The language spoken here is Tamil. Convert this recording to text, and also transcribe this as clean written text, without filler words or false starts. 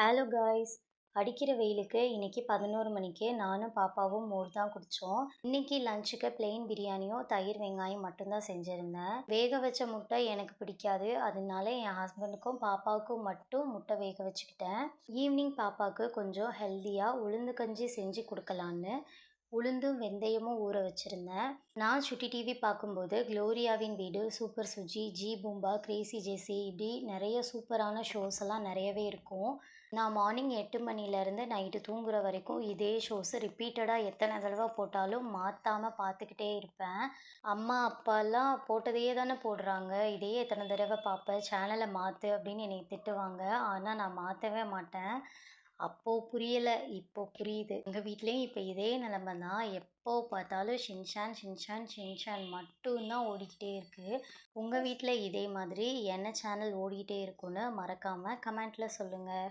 Hello guys. அடிக்கிற வெயிலுக்கு இன்னைக்கு 11 மணிக்கு நானும் பாப்பாவும் மோர் தான் குடித்தோம். இன்னைக்கு லஞ்சுக்கு பிளெயின் பிரியாணியும் தயிர் வெங்காயம் மட்டும்தான் செஞ்சுருந்தேன். வேக வச்ச முட்டை எனக்கு பிடிக்காது. அதனால என் ஹஸ்பண்டுக்கும் பாப்பாவுக்கும் மட்டும் முட்டை வேக வச்சுக்கிட்டேன். ஈவினிங் பாப்பாவுக்கு கொஞ்சம் ஹெல்த்தியாக உளுந்து கஞ்சி செஞ்சு கொடுக்கலான்னு உளுந்தும் வெந்தயமும் ஊற வச்சுருந்தேன். நான் சுட்டி டிவி பார்க்கும்போது க்ளோரியாவின் வீடு, சூப்பர் சுஜி, ஜி பூம்பா, கிரேசி ஜெஸி இப்படி நிறைய சூப்பரான ஷோஸ் எல்லாம் நிறையவே இருக்கும். நான் மார்னிங் 8 மணிலேருந்து நைட்டு தூங்குற வரைக்கும் இதே ஷோஸு ரிப்பீட்டடாக எத்தனை தடவை போட்டாலும் மாற்றாம பார்த்துக்கிட்டே இருப்பேன். அம்மா அப்பாலாம் போட்டதையே தானே போடுறாங்க, இதையே எத்தனை தடவை பார்ப்பேன், சேனலை மாற்று அப்படின்னு என்னை திட்டுவாங்க. ஆனால் நான் மாற்றவே மாட்டேன். அப்போது புரியலை, இப்போ புரியுது. எங்கள் வீட்லேயும் இப்போ இதே நிலமை தான். எப்போ பார்த்தாலும் ஷின்சான் ஷின்சான் ஷின்சான் மட்டும்தான் ஓடிக்கிட்டே இருக்குது. உங்கள் வீட்டில் இதே மாதிரி என்ன சேனல் ஓடிக்கிட்டே இருக்குன்னு மறக்காமல் கமெண்ட்டில் சொல்லுங்கள்.